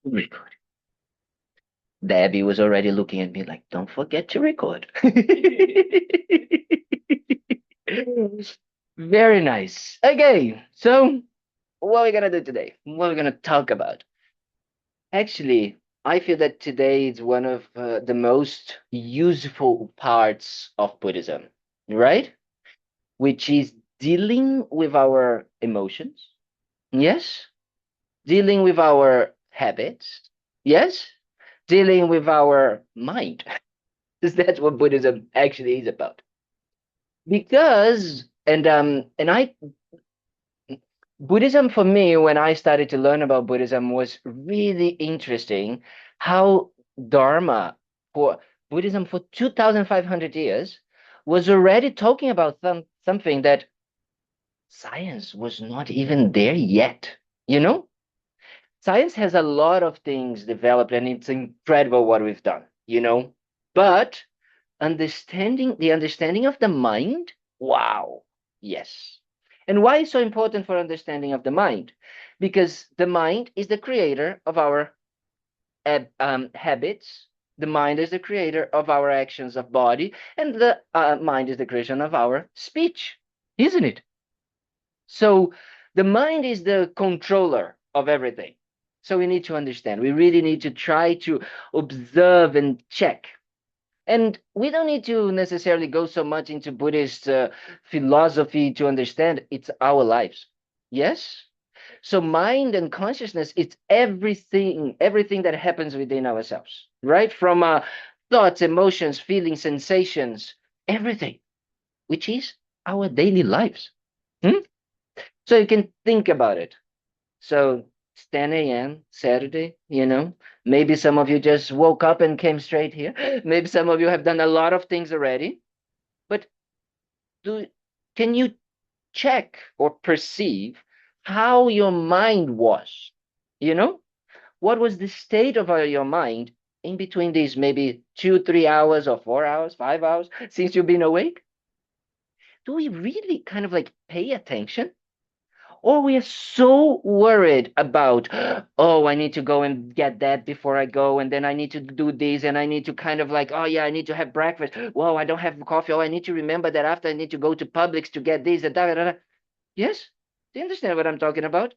Record. Debbie was already looking at me like, don't forget to record. Very nice. Okay, so what are we gonna do today? What are we gonna talk about? Actually, I feel that today is one of the most useful parts of Buddhism, right? Which is dealing with our emotions. Yes. Dealing with our habits. Yes. Dealing with our mind. That's what Buddhism actually is about. Because and I Buddhism for me, when I started to learn about Buddhism, was really interesting. How Dharma for Buddhism for 2,500 years was already talking about something that science was not even there yet. You know, science has a lot of things developed, and it's incredible what we've done. But understanding of the mind, wow, yes. And why is so important for understanding of the mind? Because the mind is the creator of our habits. The mind is the creator of our actions of body, and the mind is the creation of our speech, isn't it? So the mind is the controller of everything. So we need to understand. We really need to try to observe and check. And we don't need to necessarily go so much into Buddhist philosophy to understand it's our lives. Yes? So mind and consciousness, it's everything that happens within ourselves, right? From thoughts, emotions, feelings, sensations, everything, which is our daily lives. Hmm? So you can think about it. So it's 10 a.m. Saturday, Maybe some of you just woke up and came straight here. Maybe some of you have done a lot of things already. But do can you check or perceive how your mind was? You know, what was the state of your mind in between these maybe 2, 3 hours or 4 hours, 5 hours since you've been awake? Do we really kind of like pay attention? Or we are so worried about, oh, I need to go and get that before I go, and then I need to do this, and I need to kind of like, oh yeah, I need to have breakfast. Whoa, I don't have coffee. Oh, I need to remember that after I need to go to Publix to get this and that. Yes, do you understand what I'm talking about?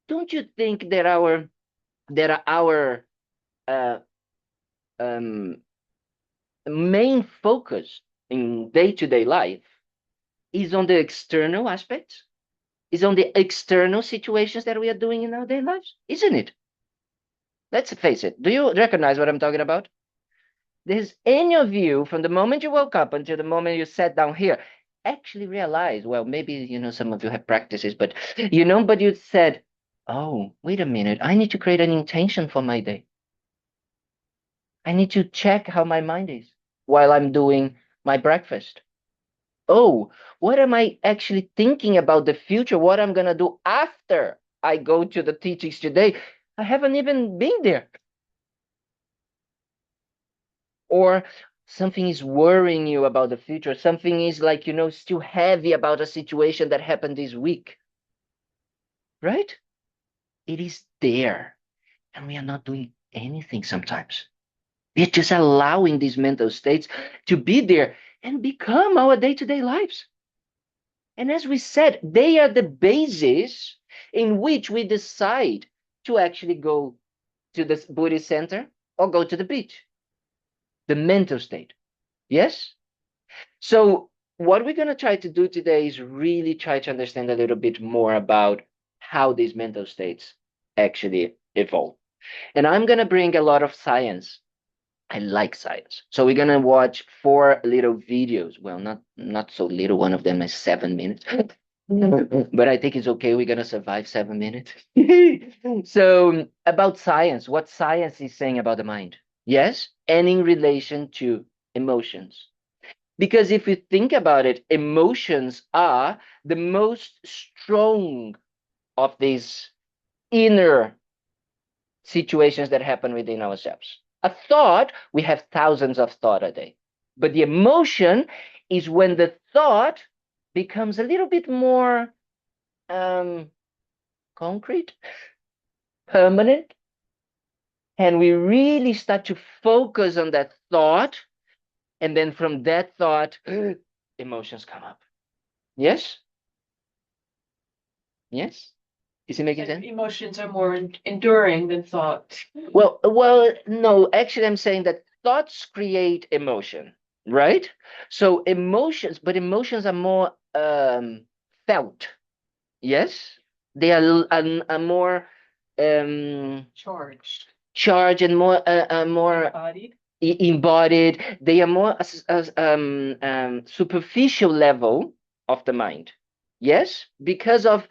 Don't you think that our uh, um, main focus in day-to-day life is on the external aspects, is on the external situations that we are doing in our daily lives, isn't it? Let's face it. Do you recognize what I'm talking about? There's any of you, from the moment you woke up until the moment you sat down here, actually realize, well, maybe, some of you have practices, but you said, oh, wait a minute, I need to create an intention for my day. I need to check how my mind is while I'm doing my breakfast. Oh, what am I actually thinking about the future? What I'm going to do after I go to the teachings today? I haven't even been there. Or something is worrying you about the future, something is like, still heavy about a situation that happened this week, right? It is there, and we are not doing anything sometimes. We're just allowing these mental states to be there and become our day-to-day lives. And as we said, they are the basis in which we decide to actually go to the Buddhist center or go to the beach. The mental state. Yes? So, what we're going to try to do today is really try to understand a little bit more about how these mental states actually evolve. And I'm going to bring a lot of science. I like science. So we're going to watch 4 little videos. Well, not so little. One of them is 7 minutes. But I think it's okay. We're going to survive 7 minutes. So, about science, what science is saying about the mind. Yes, and in relation to emotions. Because if you think about it, emotions are the most strong of these inner situations that happen within ourselves. A thought, we have thousands of thoughts a day. But the emotion is when the thought becomes a little bit more um, concrete, permanent. and we really start to focus on that thought, and then from that thought, emotions come up. Yes? Yes? Is it making sense? Emotions are more enduring than thoughts. Well, no, actually, I'm saying that thoughts create emotion, right? So but emotions are more felt. Yes? They are more Charged. charged and more Embodied. embodied. They are more as superficial level of the mind. Yes? Because of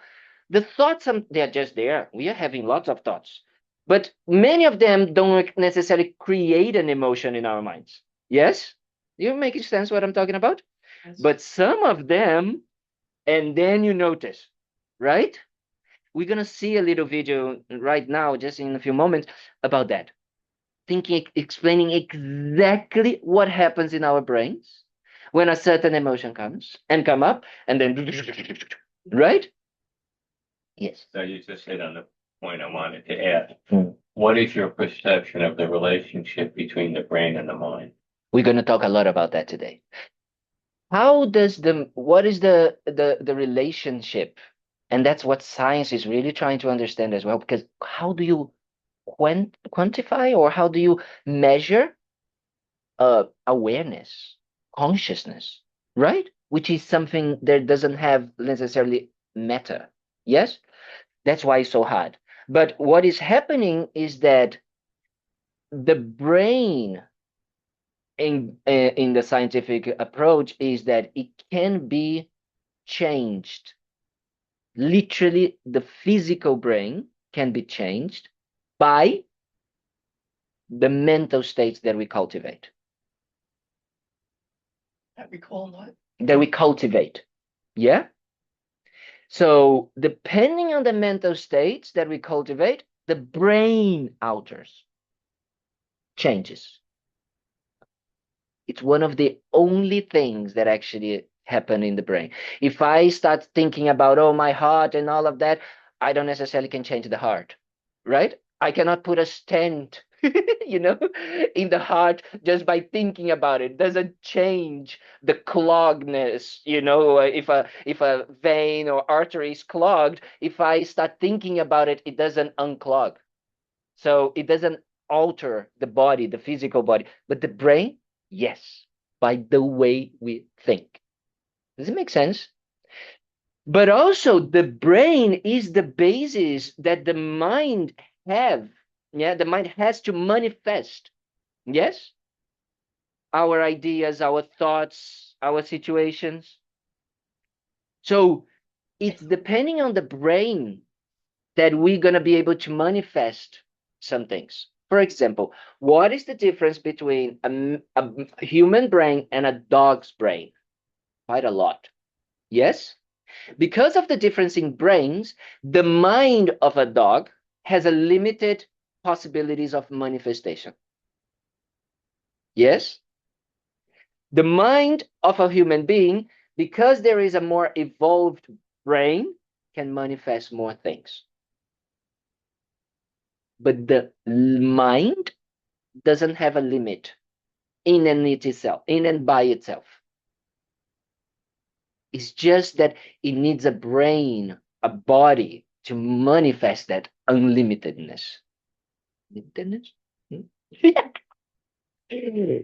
the thoughts, they're just there. We are having lots of thoughts, but many of them don't necessarily create an emotion in our minds. Yes? You're making sense what I'm talking about? Yes. But some of them, and then you notice, right? We're going to see a little video right now, just in a few moments, about that. Thinking, explaining exactly what happens in our brains when a certain emotion comes and come up, and then, right? Yes. So you just hit on the point I wanted to add. What is your perception of the relationship between the brain and the mind? We're going to talk a lot about that today. What is the relationship? And that's what science is really trying to understand as well, because how do you quantify, or how do you measure awareness, consciousness, right? Which is something that doesn't have necessarily matter. Yes? That's why it's so hard. But what is happening is that the brain in the scientific approach is that it can be changed. Literally, the physical brain can be changed by the mental states that we cultivate. That we call what? That we cultivate. Yeah? So, depending on the mental states that we cultivate, the brain alters, changes. It's one of the only things that actually happen in the brain. If I start thinking about, oh, my heart and all of that, I don't necessarily can change the heart, right? I cannot put a stent, in the heart just by thinking about it. Doesn't change the cloggedness, if a vein or artery is clogged, if I start thinking about it, it doesn't unclog. So it doesn't alter the body, the physical body, but the brain, yes, by the way we think. Does it make sense? But also, the brain is the basis that the mind have. Yeah, the mind has to manifest. Yes, our ideas, our thoughts, our situations. So it's depending on the brain that we're going to be able to manifest some things. For example, what is the difference between a human brain and a dog's brain? Quite a lot. Yes? Because of the difference in brains, the mind of a dog has a limited possibilities of manifestation. Yes? The mind of a human being, because there is a more evolved brain, can manifest more things. But the mind doesn't have a limit in and itself, in and by itself. It's just that it needs a brain, a body to manifest that unlimitedness. Limitedness?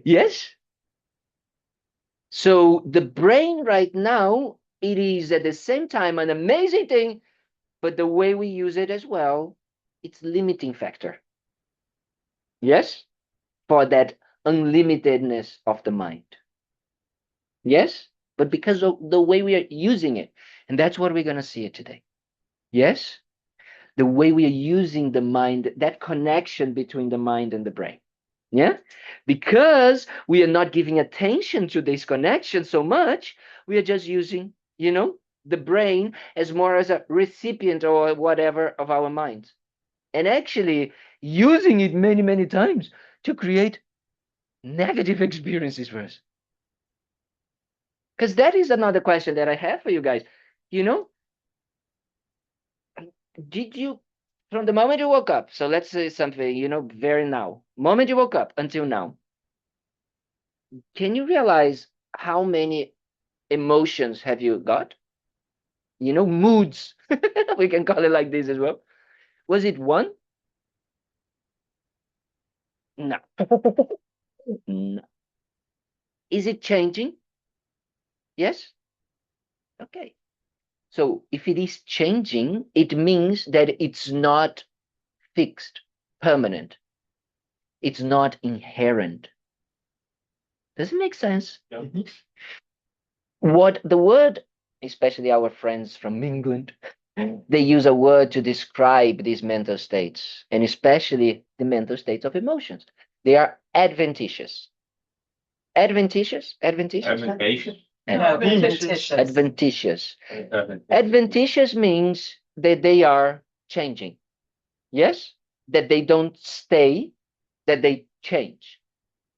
Yes. So the brain right now, it is at the same time an amazing thing, but the way we use it as well, it's limiting factor. Yes? For that unlimitedness of the mind. Yes? But because of the way we are using it. And that's what we're going to see it today. Yes? The way we are using the mind, that connection between the mind and the brain. Yeah? Because we are not giving attention to this connection so much, we are just using, the brain as more as a recipient or whatever of our minds. And actually using it many, many times to create negative experiences for us. Because that is another question that I have for you guys. You know, did you From the moment you woke up, so let's say something, very now. Moment you woke up until now, can you realize how many emotions have you got? Moods. We can call it like this as well. Was it one? No. No. Is it changing? Yes? Okay. So if it is changing, it means that it's not fixed, permanent. It's not inherent. Does it make sense? Yeah. What the word, especially our friends from England, they use a word to describe these mental states, and especially the mental states of emotions. They are adventitious. Adventitious? Adventitious? Advantageous? Adventitious. Adventitious. Adventitious means that they are changing. Yes? That they don't stay, that they change.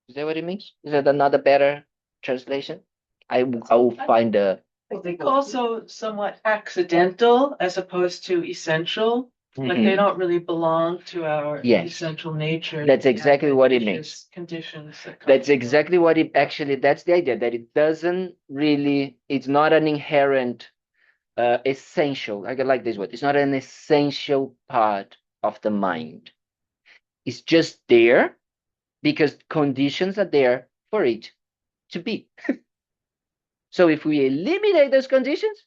Is that what it means? Is that another better translation? I will find a. I think also somewhat accidental as opposed to essential. Like they Mhm. don't really belong to our Yes. essential nature. That's exactly what it means. Conditions. That come That's from- exactly what it actually, that's the idea, that it doesn't really, it's not an inherent essential. I like this word. It's not an essential part of the mind. It's just there because conditions are there for it to be. So if we eliminate those conditions,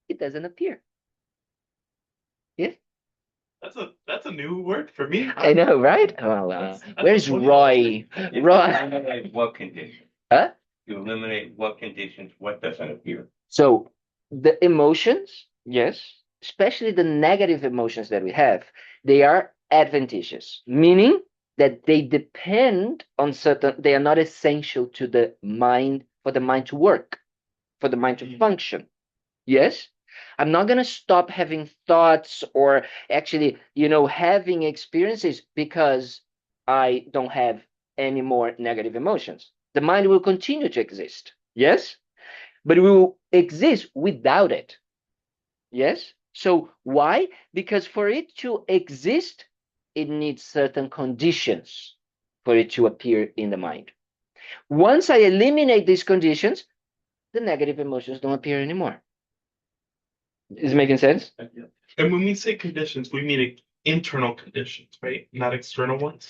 it doesn't appear. Yes? That's a new word for me. I know, right? Well, That's where's a Roy? If you Roy. eliminate what condition? Huh? You eliminate what conditions, what doesn't appear? So the emotions, yes, especially the negative emotions that we have, they are adventitious, meaning that they depend on certain, they are not essential to the mind, for the mind to work, for the mind to function. Yes? I'm not going to stop having thoughts or actually, having experiences because I don't have any more negative emotions. The mind will continue to exist. Yes? But it will exist without it. Yes? So why? Because for it to exist, it needs certain conditions for it to appear in the mind. Once I eliminate these conditions, the negative emotions don't appear anymore. Is it making sense? And when we say conditions, we mean internal conditions, right? Not external ones.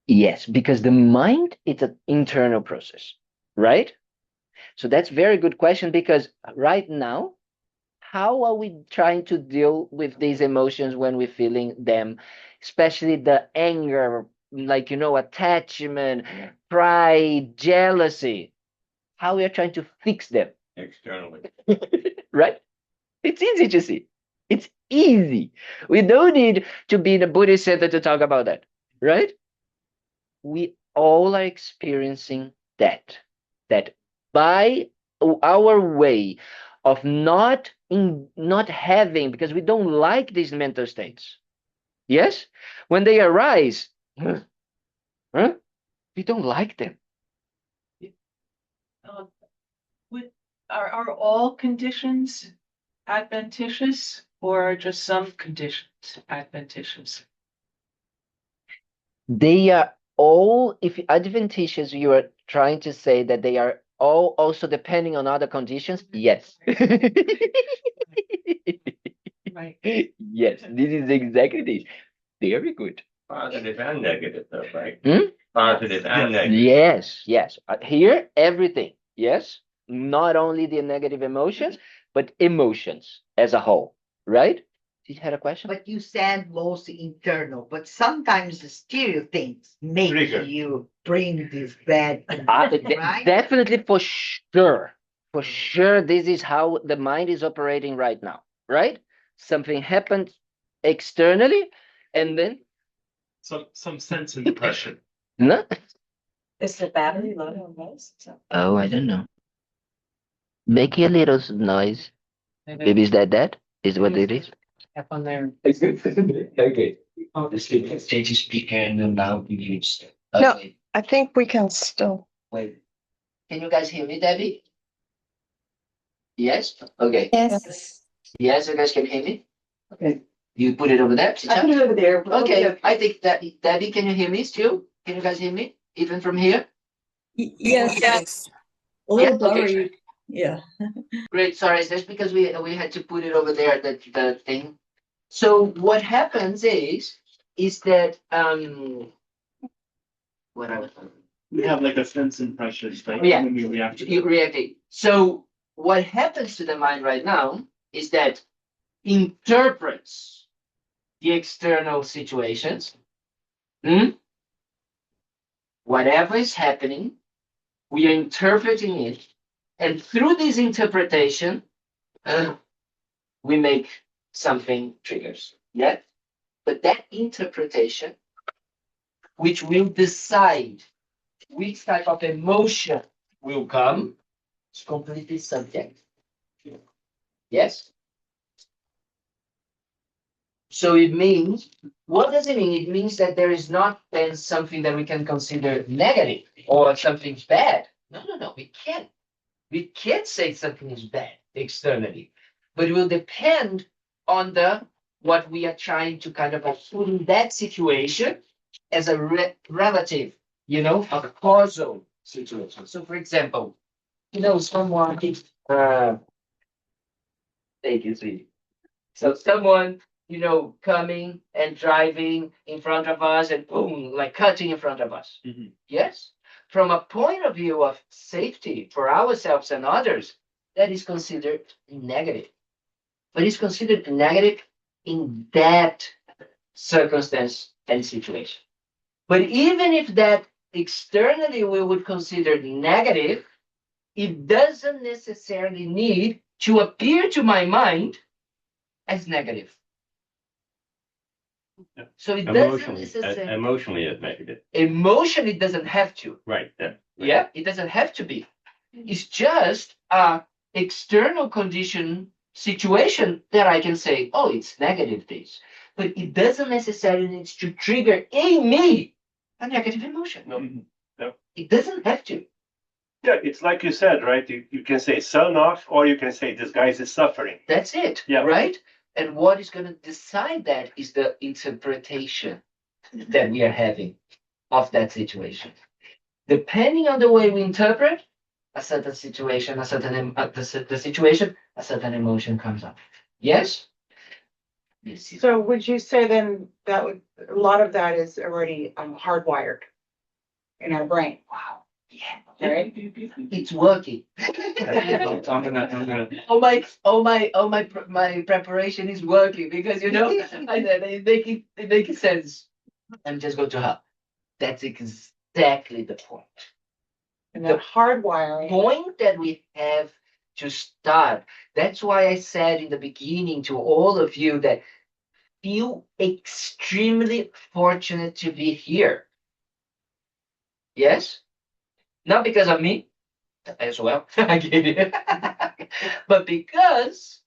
Yes, because the mind is an internal process, right? So that's very good question, because right now, how are we trying to deal with these emotions when we're feeling them, especially the anger, like, attachment, pride, jealousy? How we are trying to fix them, Externally. right? It's easy to see. It's easy. We don't need to be in a Buddhist center to talk about that, right? We all are experiencing that by our way of not having, because we don't like these mental states. Yes, when they arise, we don't like them. Are all conditions adventitious or just some conditions adventitious? They are all, if adventitious, you are trying to say that they are all also depending on other conditions. Yes. Right. Yes, this is exactly this. Very good. Positive and negative, though, right? Hmm? Positive and negative. Yes. Here, everything. Yes. Not only the negative emotions, but emotions as a whole. Right? Did you have a question? But you said mostly internal, but sometimes the stereo things make Trigger. you bring this bad, right? Definitely, for sure. For sure, this is how the mind is operating right now. Right? Something happened externally, and then Some sense in depression. no. Is the battery low on this? Oh, I don't know. Make a little noise. Maybe is that? Is what it is? Up on there. Okay. Stage speaker and then now we use. No. I think we can still. Wait. Can you guys hear me, Debbie? Yes? Okay. Yes. Yes, you guys can hear me? Okay. You put it over there? I put it over there. but Okay, I think that Debbie, can you hear me still? Can you guys hear me? Even from here? Yes, yes. A Yeah, little okay. blurry. Yeah. Great. Sorry, it's just because we had to put it over there, the thing. So what happens is that what I was We have like a sense impressions, right? Yeah. When we react to you reacting. So what happens to the mind right now is that interprets the external situations. Whatever is happening, we are interpreting it, and through this interpretation, we make something triggers. Yeah, but that interpretation, which will decide which type of emotion will come, is completely subjective. Yes. So it means, what does it mean? It means that there is not then something that we can consider negative or something bad. No, no, no, we can't. We can't say something is bad externally, but it will depend on what we are trying to kind of put in that situation as a relative, a causal situation. So, for example, someone, thank you, sweetie. So someone, coming and driving in front of us and boom, like cutting in front of us. Mhm. Yes. From a point of view of safety for ourselves and others, that is considered negative. But it's considered negative in that circumstance and situation. But even if that externally we would consider negative, it doesn't necessarily need to appear to my mind as negative. Yeah. So it doesn't Emotionally, necessarily. emotionally it makes it. Emotion, it doesn't have to. Right. Yeah. Yeah, it doesn't have to be. It's just a external condition situation that I can say, oh, it's negative this. But it doesn't necessarily need to trigger in me a negative emotion. No. No. It doesn't have to. Yeah, it's like you said, right? You can say son off, or you can say this guy is suffering. That's it. Yeah. Right? And what is going to decide that is the interpretation that we are having of that situation. Depending on the way we interpret a certain situation, the situation, a certain emotion comes up. Yes? So would you say then that a lot of that is already hardwired in our brain? Wow. Yeah. Right? It's working. My preparation is working because it makes sense. I'm just going to help. That's exactly the point. And that hardwiring. Point that we have to start. That's why I said in the beginning to all of you that feel extremely fortunate to be here. Yes? Not because of me, as well, I get it. But because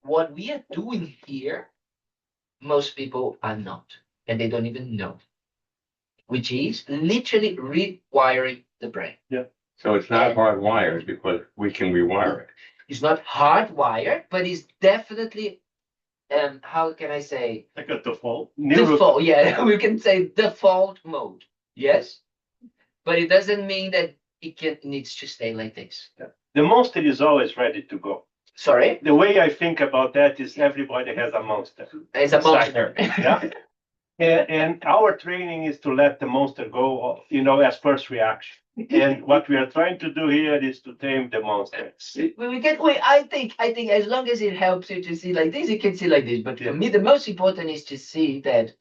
what we are doing here, most people are not, and they don't even know, which is literally rewiring the brain. Yeah. So it's not hardwired because we can rewire it. It's not hardwired, but it's definitely, how can I say? Like a default. Default, yeah, we can say default mode. Yes? But it doesn't mean that it needs to stay like this. The monster is always ready to go. Sorry? The way I think about that is everybody has a monster. It's a monster. Yeah. And our training is to let the monster go, as first reaction. And what we are trying to do here is to tame the monster. I think as long as it helps you to see like this, you can see like this. But for me, the most important is to see that,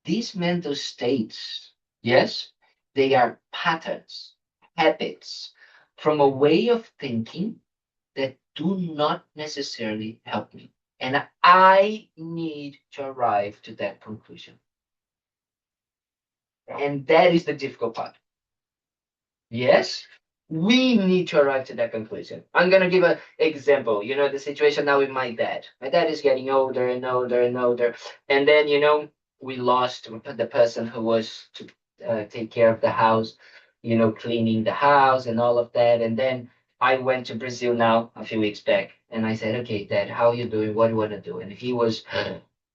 these mental states, yes, they are patterns, habits from a way of thinking that do not necessarily help me. And I need to arrive to that conclusion. And that is the difficult part. Yes, we need to arrive to that conclusion. I'm going to give an example. The situation now with my dad. My dad is getting older and older and older. And then, we lost the person who was to take care of the house, cleaning the house and all of that. And then I went to Brazil now a few weeks back. And I said, okay, Dad, how you doing? What do you want to do? And he was,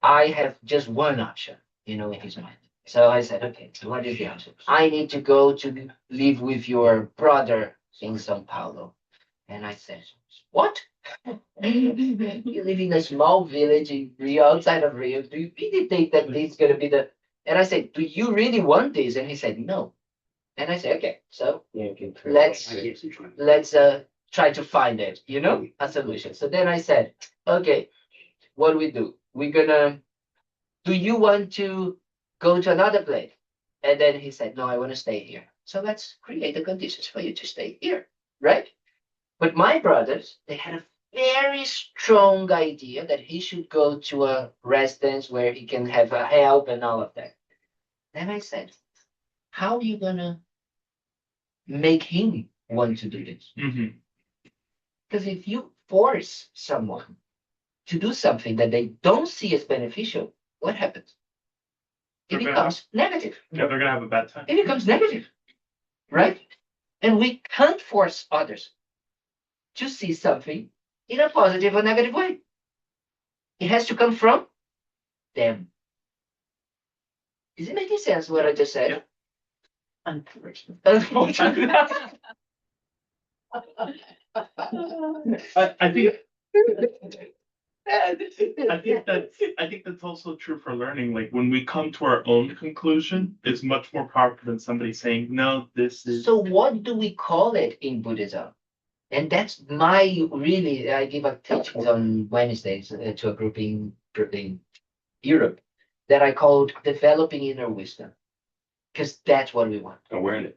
I have just one option, in his mind. So I said, okay, what is the option? I need to go to live with your brother in São Paulo. And I said, what? You live in a small village in Rio, outside of Rio. Do you really think that this is going to be the... And I said, do you really want this? And he said, no. And I said, okay, so let's try to find it, a solution. So then I said, okay, what do we do? Do you want to go to another place? And then he said, no, I want to stay here. So let's create the conditions for you to stay here, right? But my brothers, they had a very strong idea that he should go to a residence where he can have a help and all of that. Then I said, how are you going to make him want to do this? Because if you force someone to do something that they don't see as beneficial, what happens? It becomes negative. Yeah, they're gonna have a bad time. It becomes negative, right? And we can't force others to see something in a positive or negative way. It has to come from them. Is it making sense what I just said? Yeah. Unfortunately. Unfortunately. I think that's also true for learning. Like when we come to our own conclusion, it's much more powerful than somebody saying, no, this is... So what do we call it in Buddhism? And that's I give a teachings on Wednesdays to a group in Europe that I called developing inner wisdom. Because that's what we want. Awareness.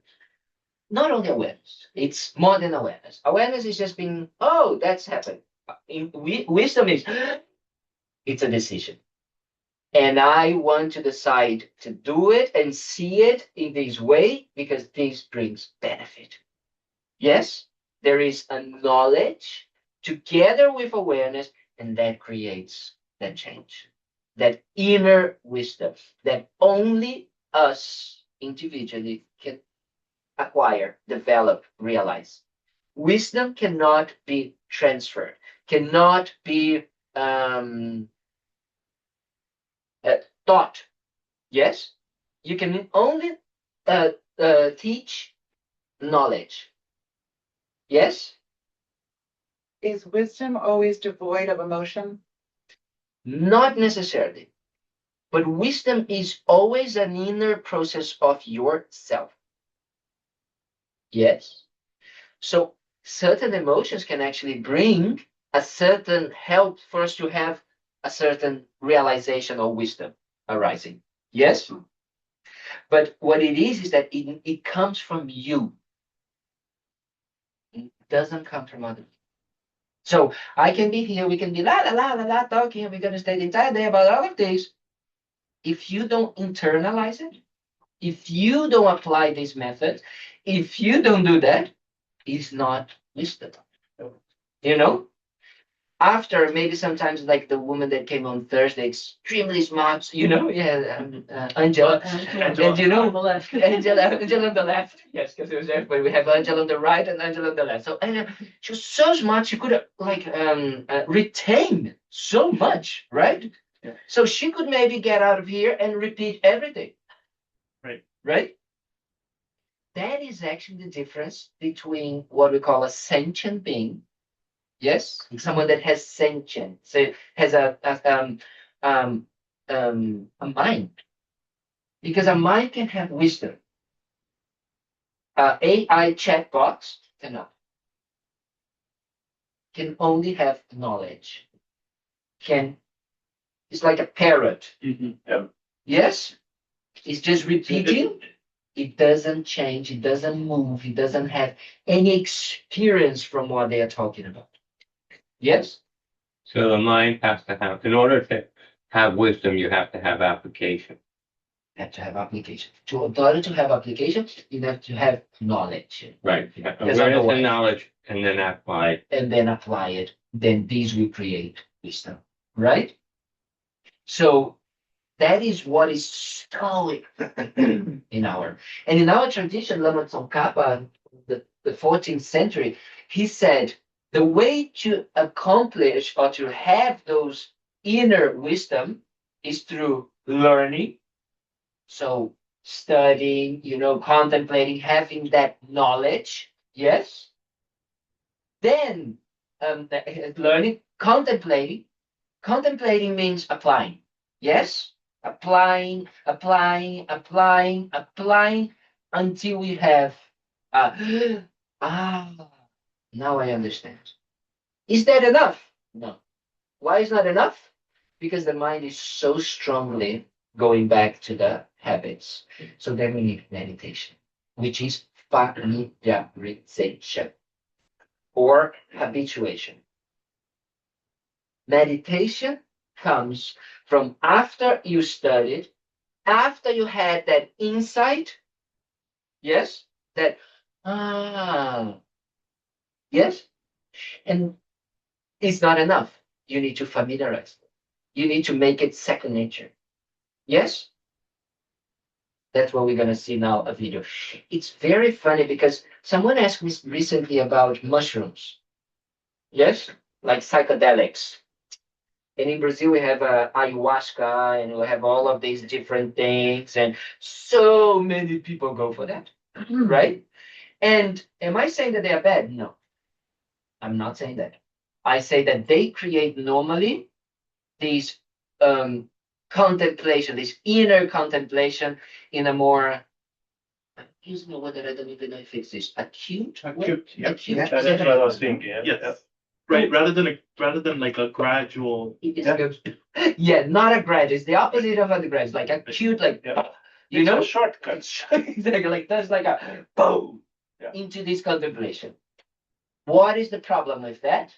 Not only awareness, it's more than awareness. Awareness is just being, oh, that's happened. Wisdom is, it's a decision. And I want to decide to do it and see it in this way because this brings benefit. Yes, there is a knowledge together with awareness, and that creates that change, that inner wisdom that only us individually can acquire, develop, realize. Wisdom cannot be transferred, cannot be taught. Yes, you can only teach knowledge. Yes? Is wisdom always devoid of emotion? Not necessarily. But wisdom is always an inner process of yourself. Yes? So certain emotions can actually bring a certain help for us to have a certain realization or wisdom arising. Yes? But what it is that it comes from you. It doesn't come from others. So I can be here, we can be la la la la la talking, and we're gonna stay the entire day about all of this. If you don't internalize it, if you don't apply this method, if you don't do that, it's not wisdom. After maybe sometimes like the woman that came on Thursday, extremely smart, Angela. And On the left. Angela on the left. Yes, because it was everybody. We have Angela on the right and Angela on the left. So she was so smart, she could retain so much, right? Yeah. So she could maybe get out of here and repeat everything. Right. Right? That is actually the difference between what we call a sentient being. Yes, someone that has sentience, so has a mind, because a mind can have wisdom. AI chatbots cannot. Can only have knowledge. It's like a parrot. Yeah. Yes, it's just repeating. It doesn't change. It doesn't move. It doesn't have any experience from what they are talking about. Yes. So the mind has to have, in order to have wisdom, you have to have application. You have to have application. In order to have application, you have to have knowledge. Right. Because Awareness otherwise- and knowledge, and then apply it. And then apply it. Then these will create wisdom. Right? So that is what is stoic in our tradition, Lama Tsongkhapa, the 14th century, he said, The way to accomplish or to have those inner wisdom is through learning. So studying, contemplating, having that knowledge. Yes. Then learning, contemplating. Contemplating means applying. Yes? Applying until we have ah, now I understand. Is that enough? No. Why is not enough? Because the mind is so strongly going back to the habits. So then we need meditation, which is familiarization or habituation. Meditation comes from after you studied, after you had that insight, yes, that, yes, and it's not enough. You need to familiarize it. You need to make it second nature. Yes? That's what we're going to see now, a video. It's very funny because someone asked me recently about mushrooms. Yes? Like psychedelics. And in Brazil, we have ayahuasca and we have all of these different things. And so many people go for that. Right? And am I saying that they are bad? No. I'm not saying that. I say that they create normally these contemplation, this inner contemplation in a more, excuse me, what did I don't even know if it's this acute? Yeah. Acute. That's what I was thinking. Yeah. Yes. Right. Rather than like a gradual. Yeah, not a gradual. It's the opposite of a gradual. Like acute, like you know, shortcuts. Exactly. Like that's like a boom into this contemplation. What is the problem with that?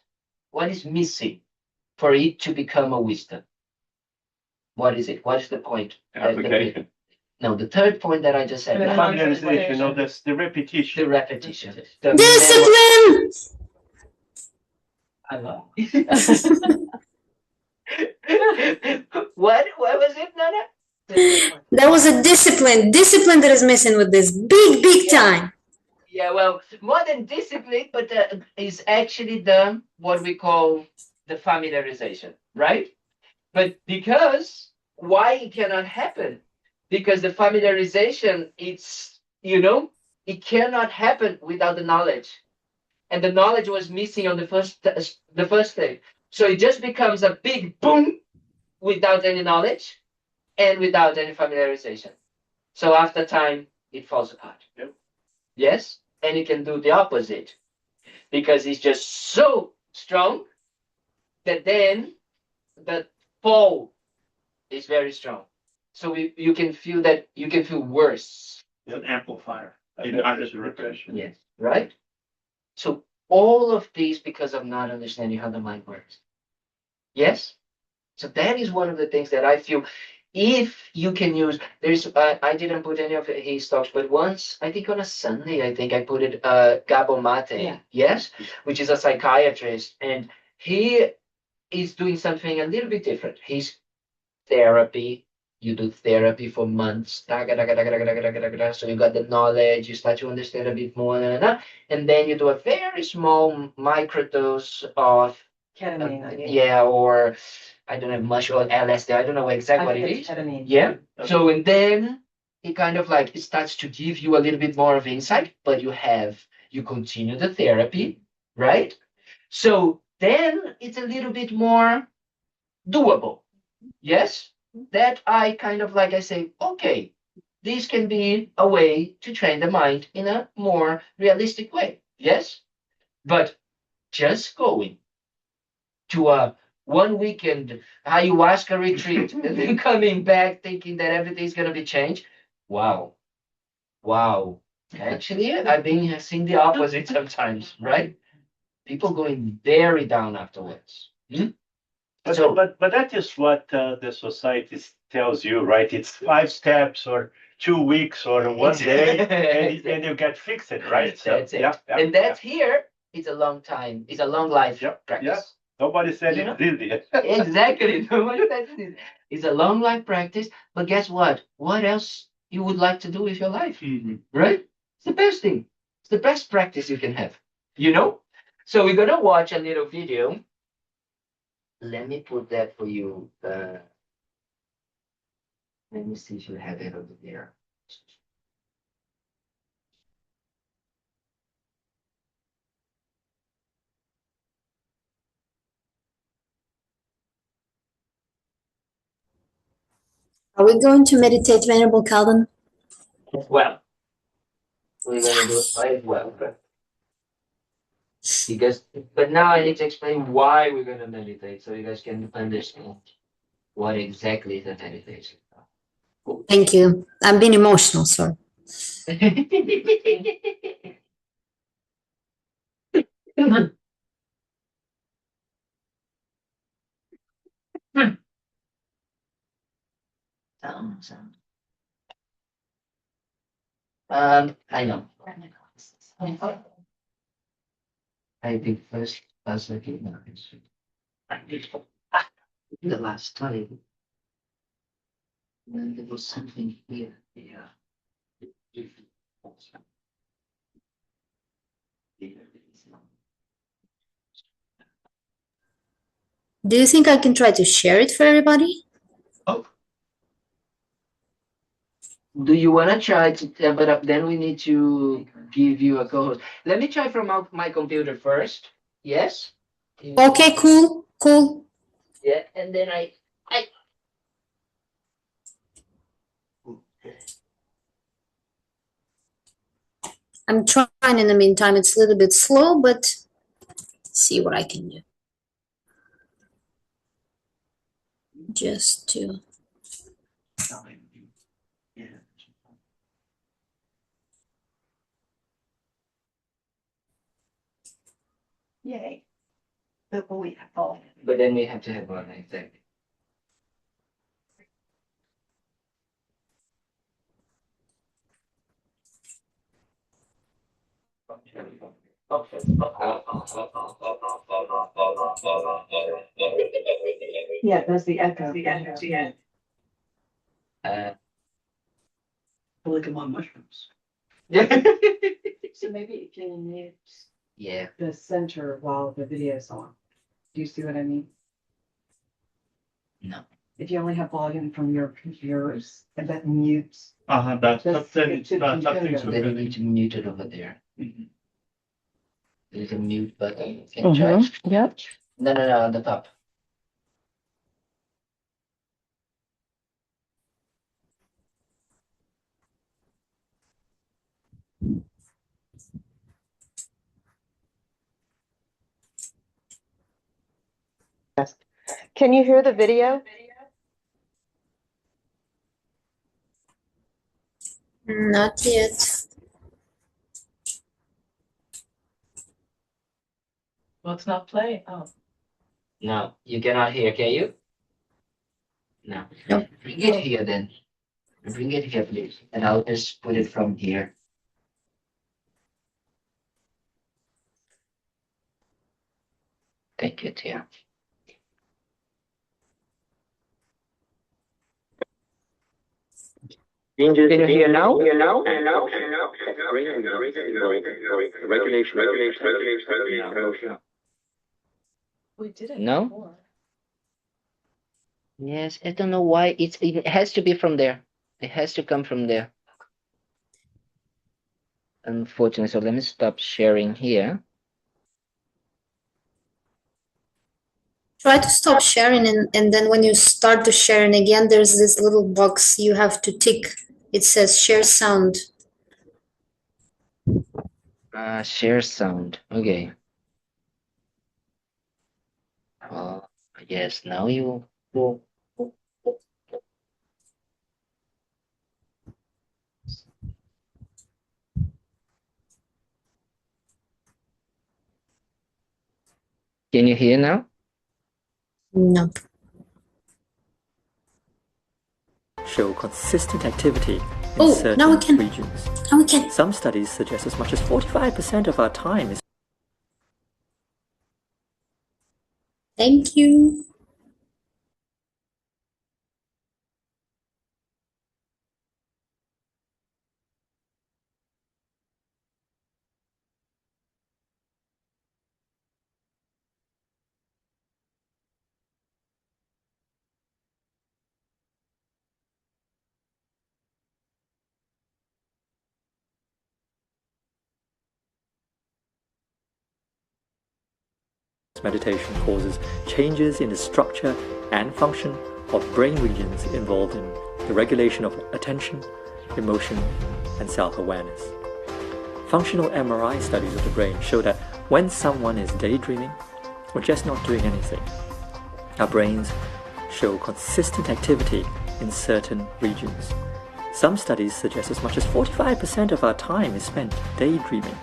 What is missing for it to become a wisdom? What is it? What is the point? Application. No, the third point that I just said. The familiarization, that's the repetition. The repetition. The Discipline! I love it. What was it, Nana? There was a discipline that is missing with this big time. Yeah, well, more than discipline, but is actually what we call the familiarization, right? But because why it cannot happen? Because the familiarization, it cannot happen without the knowledge, and the knowledge was missing on the first thing. So it just becomes a big boom without any knowledge and without any familiarization. So after time, it falls apart. Yep. Yes, and it can do the opposite because it's just so strong that then the fall is very strong. So you can feel that you can feel worse. It's an amplifier in either direction. Yes, right? So all of these because of not understanding how the mind works. Yes? So that is one of the things that I feel if you can use, I didn't put any of his talks, but once, I think on a Sunday, I think I put it, Gabo Mate, yes? Which is a psychiatrist, and he is doing something a little bit different. He's therapy. You do therapy for months. So you got the knowledge, you start to understand a bit more, and then you do a very small microdose of Ketamine. or I don't know, much or LSD. I don't know exactly what it is. Ketamine. Yeah. So and then it kind of like it starts to give you a little bit more of insight, but you continue the therapy, right? So then it's a little bit more doable. Yes, that I kind of like I say, okay, this can be a way to train the mind in a more realistic way. Yes, but just going to a 1 weekend ayahuasca retreat and then coming back thinking that everything's gonna be changed. Wow. Actually, I've been seeing the opposite sometimes, right? People going very down afterwards. But that is what the society tells you, right? It's 5 steps or 2 weeks or 1 day, and you get fixed, right? That's it. And that's here. It's a long time. It's a long life practice. Yeah. Nobody said it's easy. Exactly. Nobody said it. It's a long life practice. But guess what? What else you would like to do with your life? Right? It's the best thing. It's the best practice you can have. So we're gonna watch a little video. Let me put that for you. Let me see if you have it over there. Are we going to meditate, Venerable Calvin? Well, we're gonna do it as well, but now I need to explain why we're gonna meditate, so you guys can understand what exactly is a meditation. Thank you. I'm being emotional, sorry. I know. I did first as a kid. I did the last time. And there was something here. Yeah. Do you think I can try to share it for everybody? Do you want to try to? But then we need to give you a co-host. Let me try from my computer first. Yes. Okay, cool, cool. Yeah, and then I. I'm trying in the meantime. It's a little bit slow, but see what I can do. Just to. Yay. But we have all. But then we have to have one thing. Yeah, that's the echo. The end. Look at my mushrooms. So maybe it can mute Yeah. the center while the video's on. Do you see what I mean? No. If you only have volume from your computers, and that mutes. That's That's something. to the computer. So then you need to mute it over there. There's a mute button. Can you try? Yep. No, on the top. Can you hear the video? Not yet. Well, it's not playing. Oh. No, you cannot hear, can you? No. No. Bring it here then. Bring it here, please. And I'll just put it from here. Take it here. Can you hear now? We did it No? before. Yes, I don't know why it has to be from there. It has to come from there. Unfortunately, so let me stop sharing here. Try to stop sharing, and then when you start to sharing again, there's this little box you have to tick. It says share sound. Share sound. Okay. Yes, now you. Can you hear now? No. Show consistent activity in Oh, certain now we can. regions. Now we can. Some studies suggest as much as 45% of our time is. Thank you. meditation causes changes in the structure and function of brain regions involved in the regulation of attention, emotion, and self-awareness. Functional MRI studies of the brain show that when someone is daydreaming or just not doing anything, our brains show consistent activity in certain regions. Some studies suggest as much as 45% of our time is spent daydreaming.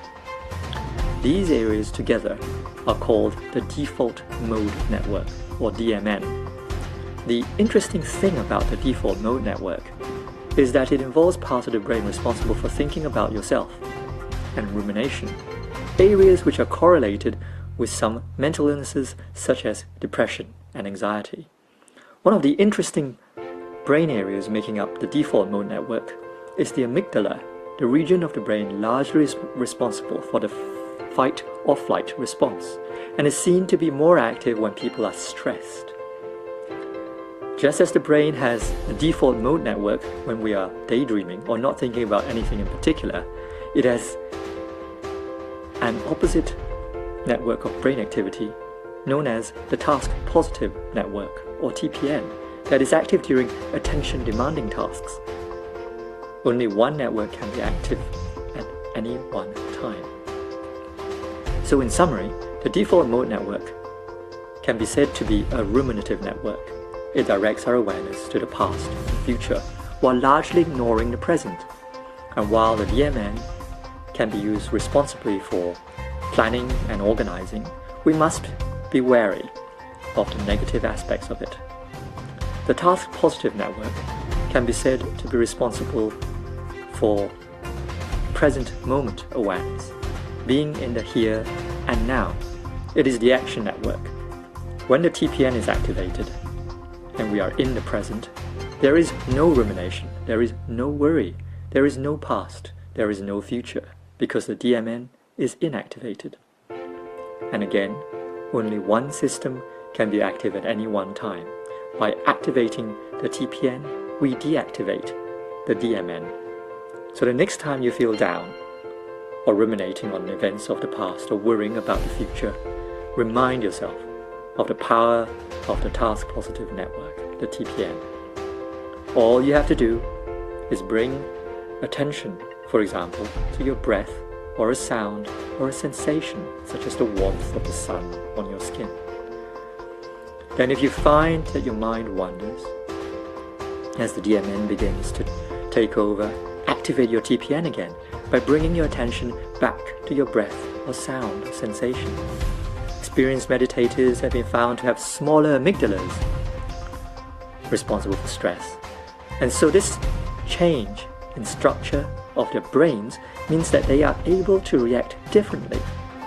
These areas together are called the default mode network, or DMN. The interesting thing about the default mode network is that it involves parts of the brain responsible for thinking about yourself and rumination, areas which are correlated with some mental illnesses such as depression and anxiety. One of the interesting brain areas making up the default mode network is the amygdala, the region of the brain largely responsible for the fight or flight response, and is seen to be more active when people are stressed. Just as the brain has a default mode network when we are daydreaming or not thinking about anything in particular, it has an opposite network of brain activity known as the task positive network, or TPN, that is active during attention demanding tasks. Only one network can be active at any one time. So in summary, the default mode network can be said to be a ruminative network. It directs our awareness to the past and future while largely ignoring the present. And while the DMN can be used responsibly for planning and organizing, we must be wary of the negative aspects of it. The task positive network can be said to be responsible for present moment awareness, being in the here and now. It is the action network. When the TPN is activated and we are in the present, there is no rumination, there is no worry, there is no past, there is no future, because the DMN is inactivated. And again, only one system can be active at any one time. By activating the TPN, we deactivate the DMN. So the next time you feel down, or ruminating on events of the past, or worrying about the future, remind yourself of the power of the task positive network, the TPN. All you have to do is bring attention, for example, to your breath, or a sound, or a sensation, such as the warmth of the sun on your skin. Then if you find that your mind wanders, as the DMN begins to take over, activate your TPN again by bringing your attention back to your breath or sound or sensation. Experienced meditators have been found to have smaller amygdalas responsible for stress. And so this change in structure of their brains means that they are able to react differently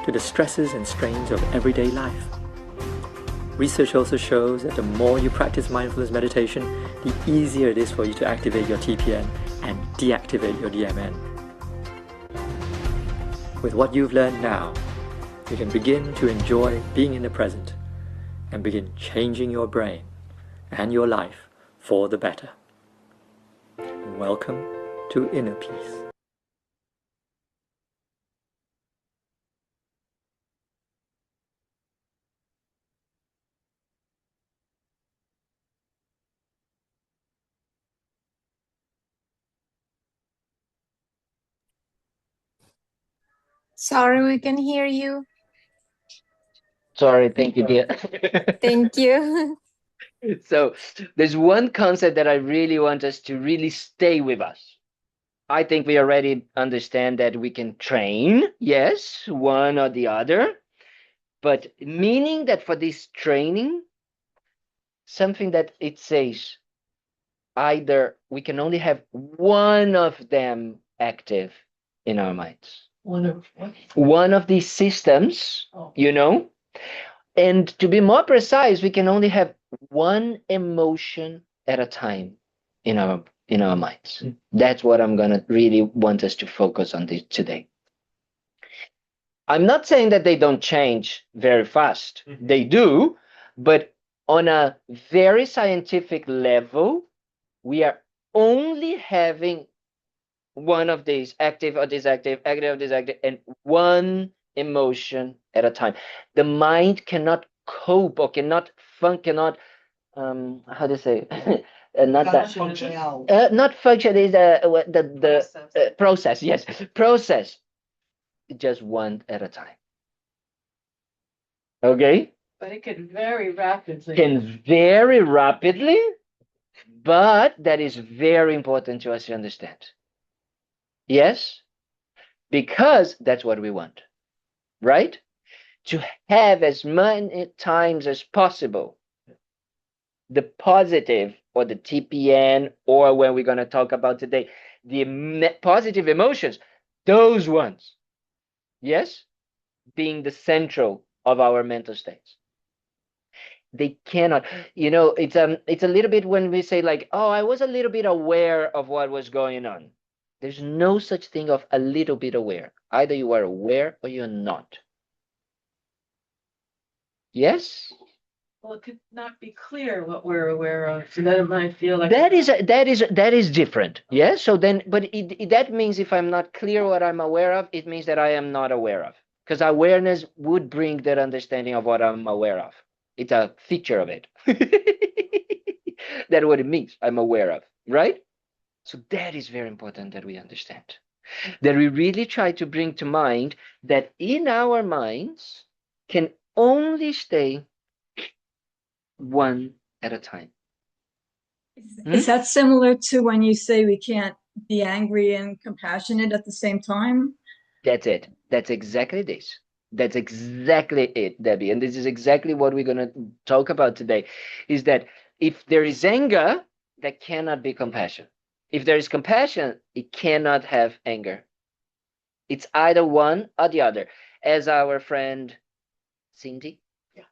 to the stresses and strains of everyday life. Research also shows that the more you practice mindfulness meditation, the easier it is for you to activate your TPN and deactivate your DMN. With what you've learned now, you can begin to enjoy being in the present and begin changing your brain and your life for the better. Welcome to Inner Peace. Sorry, we can hear you. Sorry, thank you, dear. Thank you. So there's one concept that I really want us to really stay with us. I think we already understand that we can train, yes, one or the other, but meaning that for this training, something that it says either we can only have one of them active in our minds. One of what? One of these systems, Oh. you know, and to be more precise, we can only have one emotion at a time in our minds. That's what I'm gonna really want us to focus on this today. I'm not saying that they don't change very fast. They do, but on a very scientific level, we are only having one of these active or disactive, active or disactive, and one emotion at a time. The mind cannot cope or cannot how do you say not that Function well. not function is the process, yes, process just one at a time. Okay, But it can very rapidly. can very rapidly, but that is very important to us to understand. Yes, because that's what we want, right? To have as many times as possible the positive or the TPN, or when we're going to talk about today, the positive emotions, those ones, yes, being the central of our mental states. They cannot, it's a little bit when we say like, oh, I was a little bit aware of what was going on. There's no such thing of a little bit aware. Either you are aware or you're not. Yes? Well, it could not be clear what we're aware of, so then it might feel like that is different. Yes. So then, but that means if I'm not clear what I'm aware of, it means that I am not aware of, because awareness would bring that understanding of what I'm aware of. It's a feature of it. That's what it means. I'm aware of, right? So that is very important that we understand. That we really try to bring to mind that in our minds can only stay one at a time. Is that similar to when you say we can't be angry and compassionate at the same time? That's it. That's exactly this. That's exactly it, Debbie. And this is exactly what we're going to talk about today, is that if there is anger, there cannot be compassion. If there is compassion, it cannot have anger. It's either one or the other. As our friend Cindy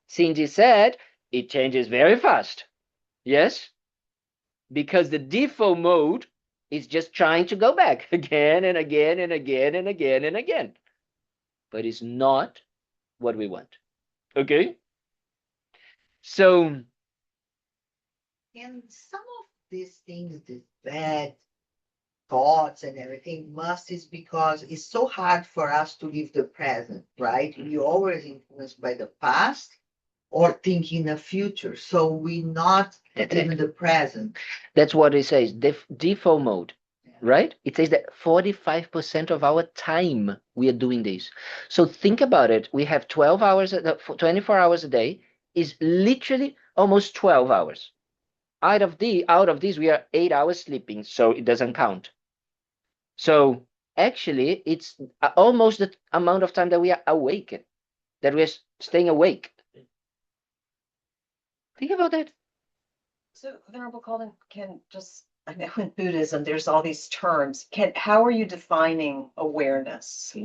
said, it changes very fast. Yes? Because the default mode is just trying to go back again and again and again and again and again. But it's not what we want. Okay? So, and some of these things, the bad thoughts and everything, is because it's so hard for us to live the present, right? We're always influenced by the past or thinking the future. So we're not in the present. That's what it says, default mode, right? It says that 45% of our time we are doing this. So think about it. We have 12 hours, 24 hours a day is literally almost 12 hours. Out of these, we are 8 hours sleeping, so it doesn't count. So actually, it's almost the amount of time that we are awake, that we are staying awake. Think about that. So, Venerable Colin, I know in Buddhism, there's all these terms. How are you defining awareness?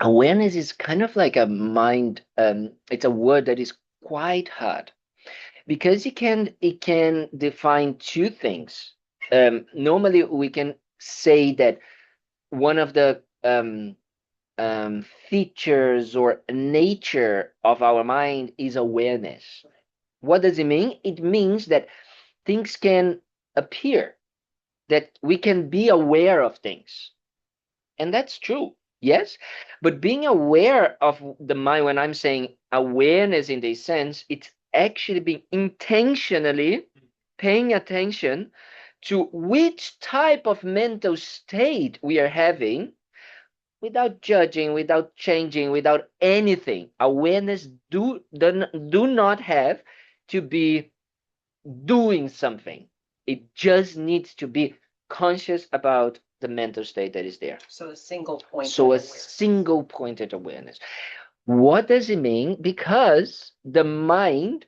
Awareness is kind of like a mind. It's a word that is quite hard because it can define two things. Normally, we can say that one of the features or nature of our mind is awareness. What does it mean? It means that things can appear, that we can be aware of things. And that's true, yes? But being aware of the mind, when I'm saying awareness in this sense, it's actually being intentionally paying attention to which type of mental state we are having, without judging, without changing, without anything. Awareness do not have to be doing something. It just needs to be conscious about the mental state that is there. So a single point. So a single pointed awareness. What does it mean? Because the mind,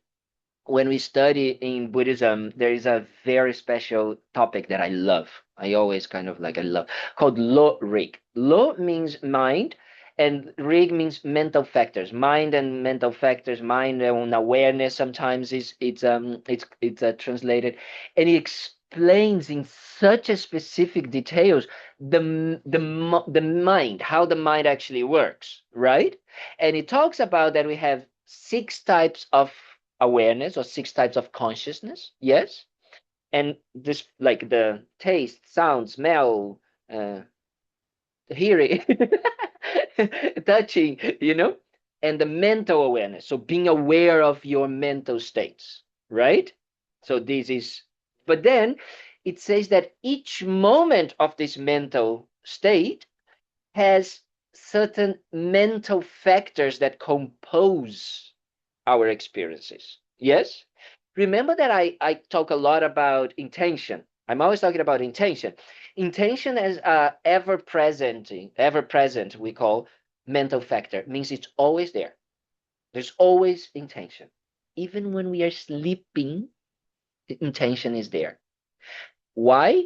when we study in Buddhism, there is a very special topic that I love. I always I love, called Lo Rig. Lo means mind, and Rig means mental factors. Mind and mental factors, mind and awareness sometimes it's translated, and it explains in such a specific details the mind, how the mind actually works, right? And it talks about that we have 6 types of awareness or 6 types of consciousness, yes? And this, like the taste, sound, smell, hearing, touching, and the mental awareness. So being aware of your mental states, right? So this is, but then it says that each moment of this mental state has certain mental factors that compose our experiences. Yes? Remember that I talk a lot about intention. I'm always talking about intention. Intention as ever present, we call mental factor, means it's always there. There's always intention. Even when we are sleeping, the intention is there. Why?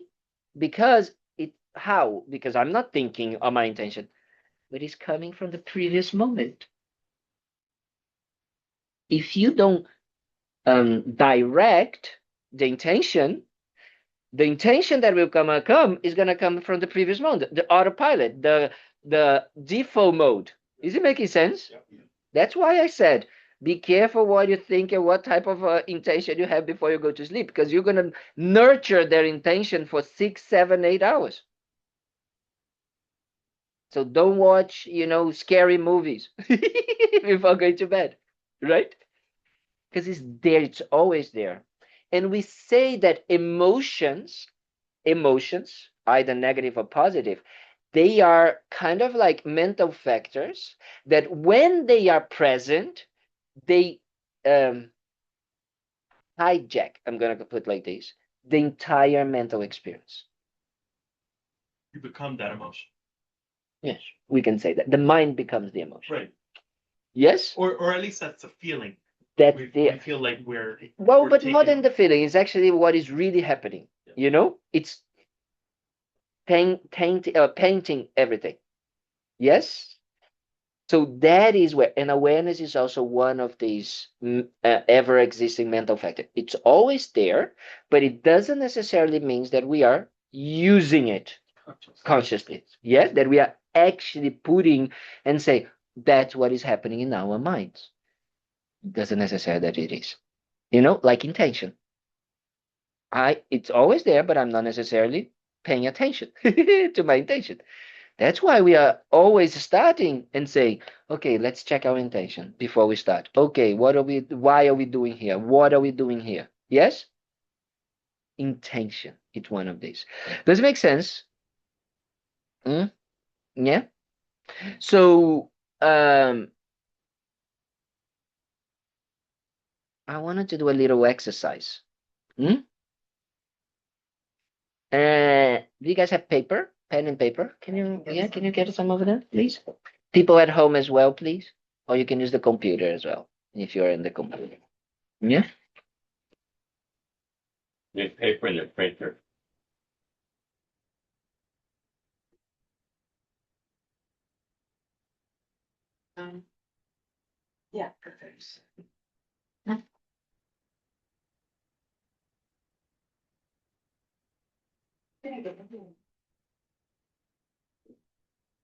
Because how? Because I'm not thinking of my intention, but it's coming from the previous moment. If you don't direct the intention that will come is going to come from the previous mode, the autopilot, the default mode. Is it making sense? Yeah. That's why I said, be careful what you think and what type of intention you have before you go to sleep, because you're going to nurture their intention for 6, 7, 8 hours. So don't watch, scary movies before going to bed, right? Because it's there, it's always there. And we say that emotions, either negative or positive, they are kind of like mental factors that when they are present, they hijack, I'm going to put like this, the entire mental experience. You become that emotion. Yes, we can say that. The mind becomes the emotion. Right. Yes? Or at least that's a feeling. That we feel like we're but more than the feeling, it's actually what is really happening. Yeah. It's painting everything. Yes? So that is where, and awareness is also one of these ever-existing mental factors. It's always there, but it doesn't necessarily mean that we are using it consciously. Yes, that we are actually putting and say, that's what is happening in our minds. It doesn't necessarily that it is. Like intention. It's always there, but I'm not necessarily paying attention to my intention. That's why we are always starting and saying, okay, let's check our intention before we start. Okay, why are we doing here? What are we doing here? Yes? Intention. It's one of these. Does it make sense? Yeah. So, I wanted to do a little exercise. Do you guys have paper? Pen and paper? Can you get some over there, please? People at home as well, please. Or you can use the computer as well, if you're in the computer. Yeah? There's paper in the printer. Yeah.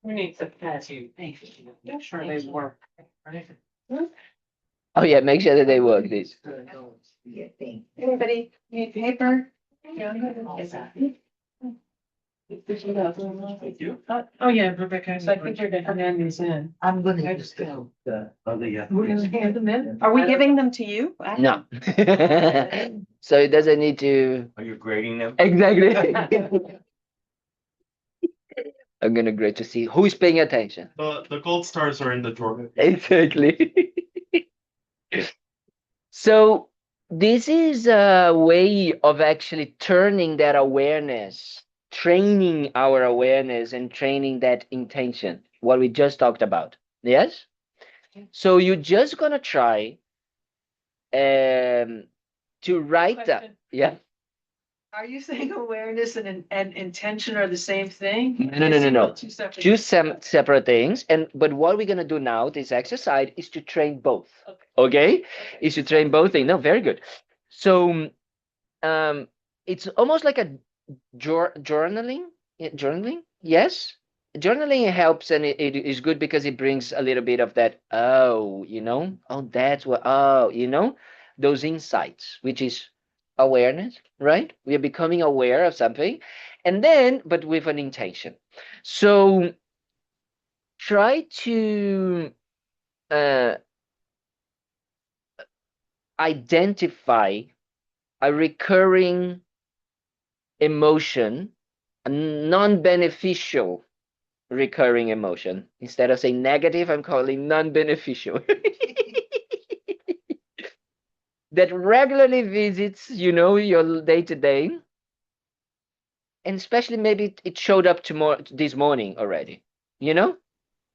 We need to pass you. Make sure they work. Oh yeah, make sure that they work this. Anybody need paper? Oh, yeah, Rebecca, so I think you're gonna hand these in. I'm gonna I use just go. the. We're gonna hand them in? Are we giving them to you? No. So it doesn't need to. Are you grading them? Exactly. I'm gonna grade to see who's paying attention. The gold stars are in the drawer. Exactly. So this is a way of actually turning that awareness, training our awareness and training that intention, what we just talked about. Yes? So you're just gonna try to write that. Yeah. Are you saying awareness and intention are the same thing? No. Two separate Two separate things. But what we're gonna do now, this exercise, is to train both. Okay? Is to train both things. No, very good. So it's almost like a journaling. Journaling, yes. Journaling helps, and it is good because it brings a little bit of that. That's what. Those insights, which is awareness, right? We are becoming aware of something, and then, but with an intention. So try to identify a recurring emotion, a non-beneficial recurring emotion. Instead of saying negative, I'm calling non-beneficial. That regularly visits, your day to day. And especially maybe it showed up this morning already,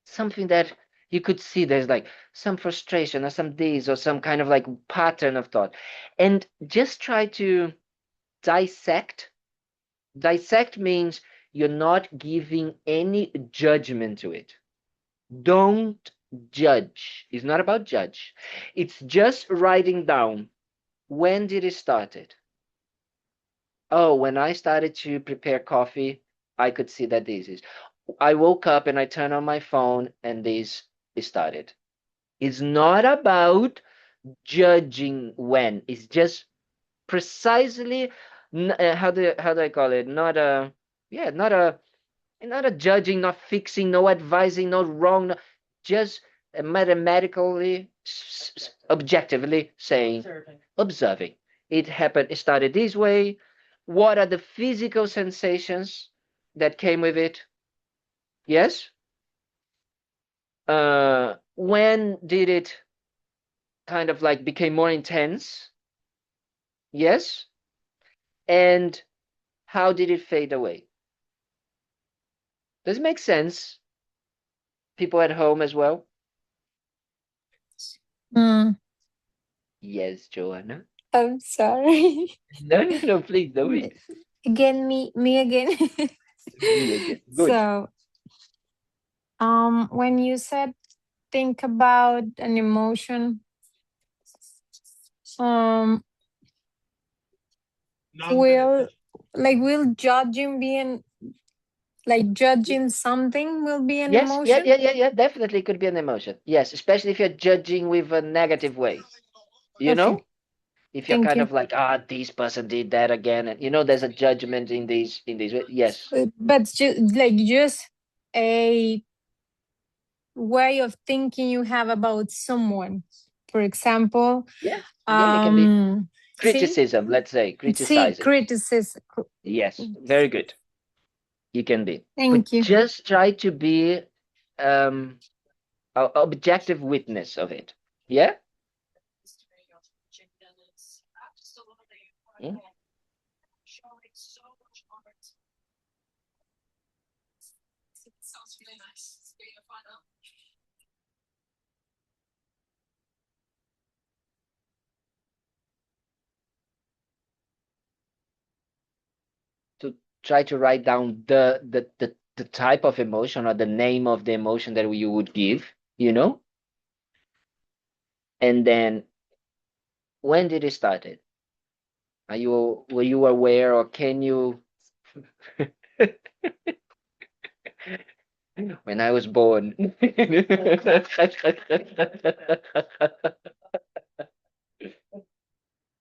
something that you could see there's like some frustration or some days or some kind of like pattern of thought. And just try to dissect. Dissect means you're not giving any judgment to it. Don't judge. It's not about judge. It's just writing down, when did it started? Oh, when I started to prepare coffee, I could see that this is. I woke up and I turned on my phone and this started. It's not about judging when. It's just precisely how do I call it? Not a judging, not fixing, no advising, no wrong, just mathematically, objectively saying, observing. It happened. It started this way. What are the physical sensations that came with it? Yes. When did it kind of like became more intense? Yes. And how did it fade away? Does it make sense? People at home as well? Mm, Yes, Joanna. I'm sorry. No, please, don't be. Again, me again. Me again. Good. So, when you said think about an emotion, um, will will judging be an like judging something will be an Yes, yeah, emotion? yeah, yeah, yeah. Definitely could be an emotion. Yes, especially if you're judging with a negative way. You Okay, know, if you're thank kind you. of like, this person did that again, and there's a judgment in these way. Yes. But just a way of thinking you have about someone. For example, Yeah. Yeah, it can be see, criticism. Let's say criticizing. criticism. Yes, very good. You can be, but Thank you. just try to be um objective witness of it. Yeah. Mm. To try to write down the type of emotion or the name of the emotion that you would give, and then when did it started? Were you aware, or can you? When I was born.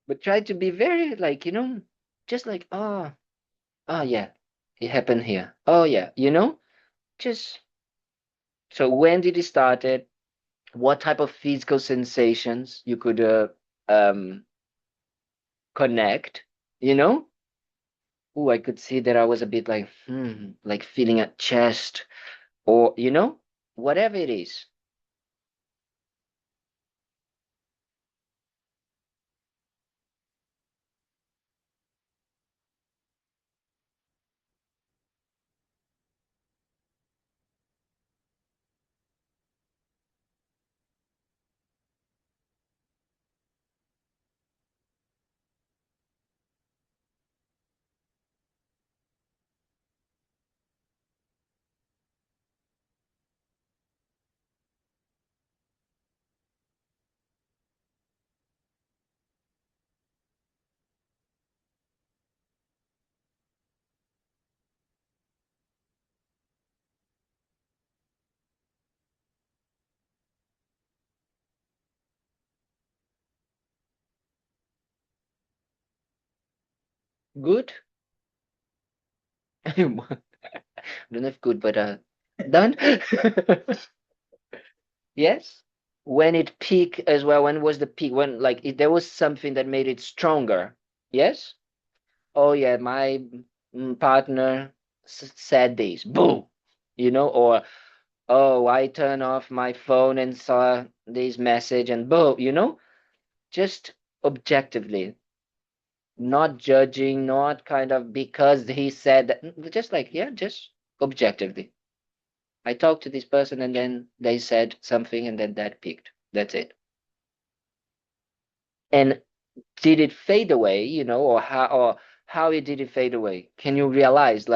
But try to be very like, just like, oh yeah, it happened here. Oh yeah, just so when did it started? What type of physical sensations you could um connect, you know? Oh, I could see that I was a bit like, like feeling a chest, or whatever it is. Good. I don't know if good, but Done? Yes? When it peaked as well, when was the peak? When there was something that made it stronger. Yes? Oh yeah, my partner said this. Boom. Or oh, I turned off my phone and saw this message and boom. Just objectively, not judging, not kind of because he said that, just yeah, just objectively. I talked to this person and then they said something and then that peaked. That's it. And did it fade away, or how it did it fade away? Can you realize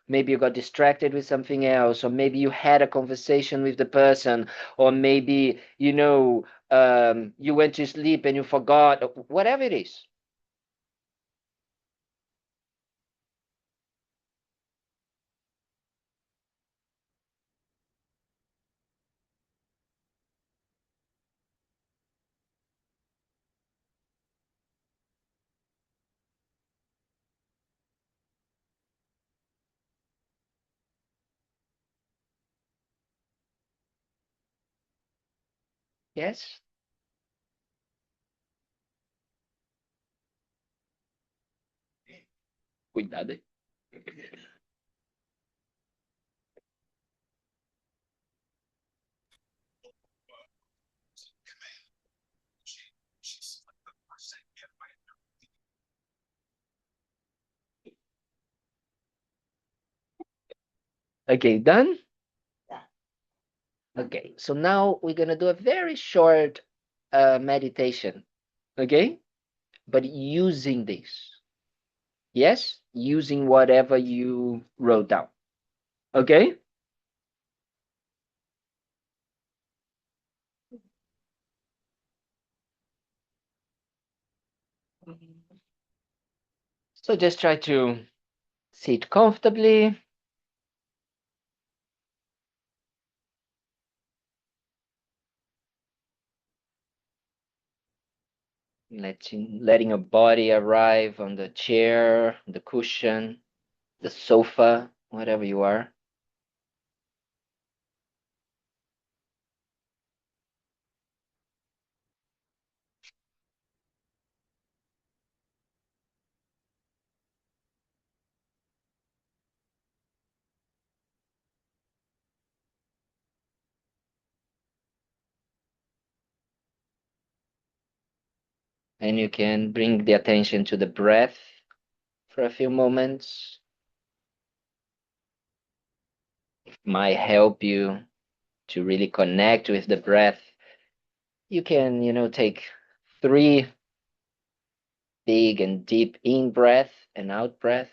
maybe you got distracted with something else, or maybe you had a conversation with the person, or maybe you went to sleep and you forgot, whatever it is. Yes. Cuidado. Okay, done? Okay, so now we're gonna do a very short meditation, okay? But using this, yes? Using whatever you wrote down, okay? So just try to sit comfortably. Letting your body arrive on the chair, the cushion, the sofa, whatever you are. And you can bring the attention to the breath for a few moments. It might help you to really connect with the breath. You can, take 3 big and deep in breath and out breath.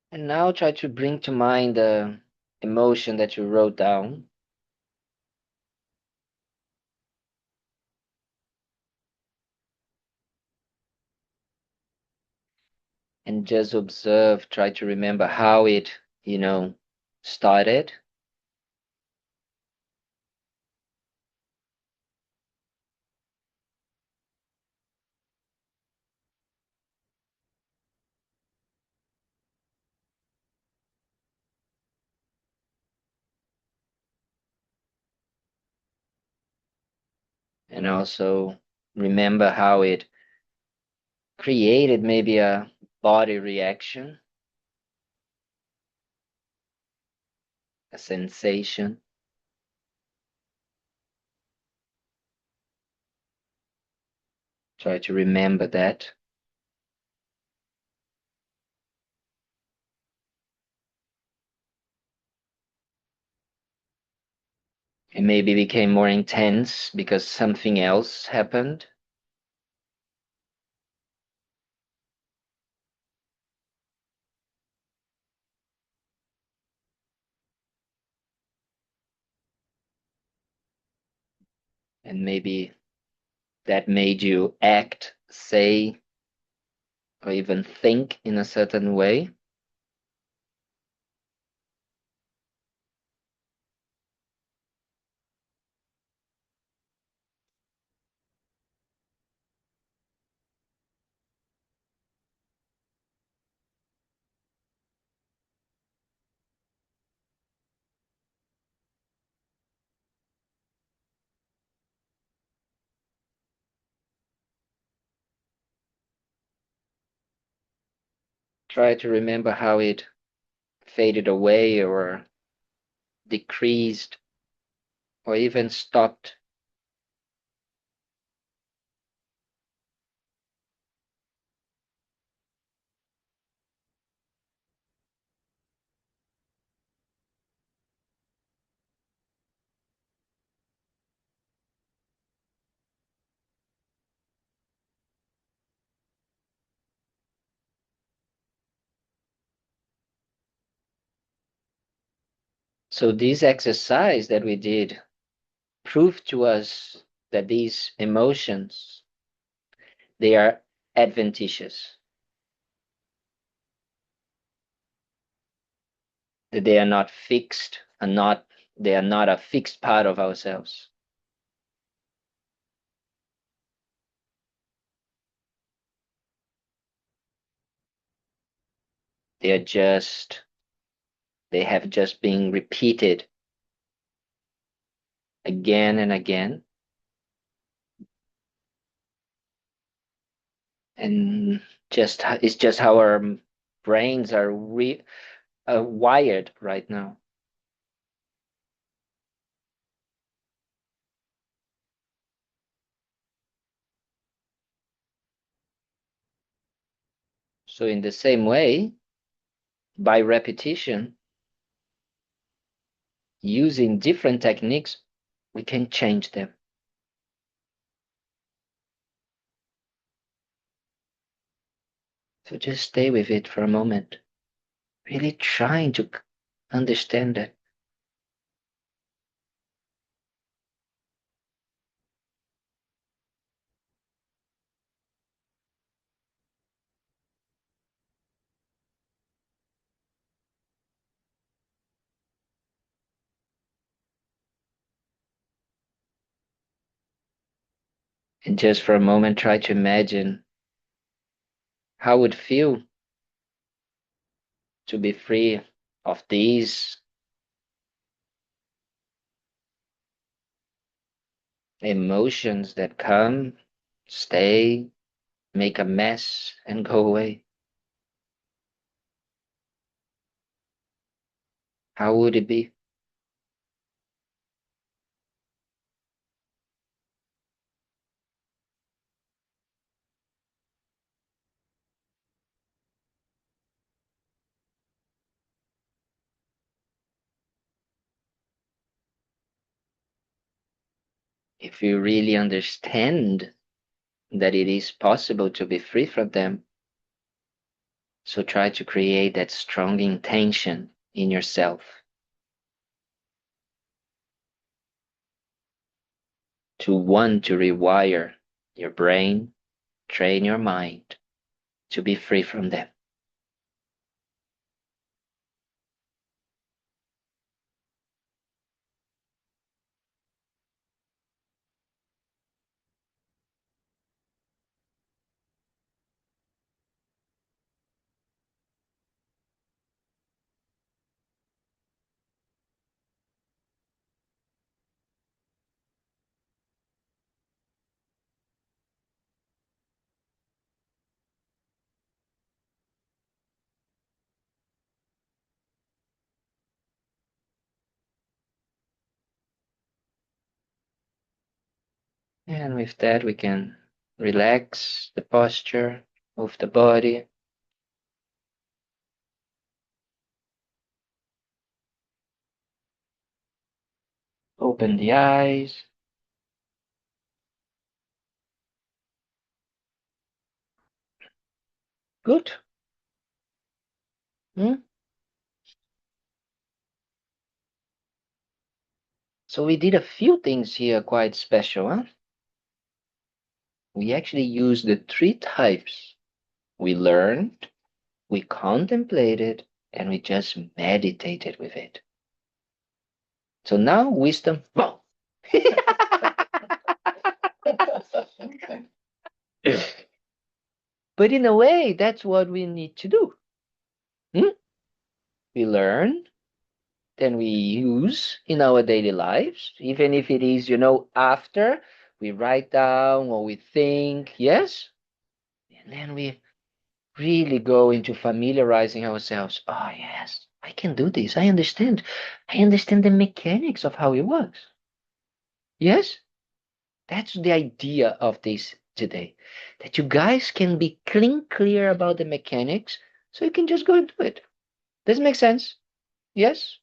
And now try to bring to mind the emotion that you wrote down. And just observe, try to remember how it, started. And also remember how it created maybe a body reaction, a sensation. Try to remember that. It maybe became more intense because something else happened. And maybe that made you act, say, or even think in a certain way. Try to remember how it faded away or decreased or even stopped. So this exercise that we did proved to us that these emotions, they are adventitious, that they are not fixed, they are not a fixed part of ourselves. They are just, they have just been repeated again and again. And it's just how our brains are wired right now. So in the same way, by repetition, using different techniques, we can change them. So just stay with it for a moment, really trying to understand it. And just for a moment, try to imagine how it would feel to be free of these emotions that come, stay, make a mess, and go away. How would it be? If you really understand that it is possible to be free from them, so try to create that strong intention in yourself to want to rewire your brain, train your mind to be free from them. And with that, we can relax the posture, move the body. Open Open the eyes. Good. So we did a few things here quite special, huh? We actually used the 3 types. We learned, we contemplated, and we just meditated with it. So now wisdom, boom. But in a way, that's what we need to do. We learn, then we use in our daily lives, even if it is, after we write down or we think, yes? And then we really go into familiarizing ourselves. Oh, yes, I can do this. I understand. I understand the mechanics of how it works. Yes? That's the idea of this today. That you guys can be clear about the mechanics so you can just go and do it. Does it make sense? Yes?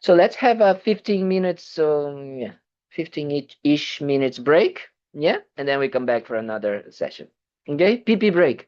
So let's have a 15 minutes, 15-ish minutes break. Yeah? And then we come back for another session. Okay? Pee break.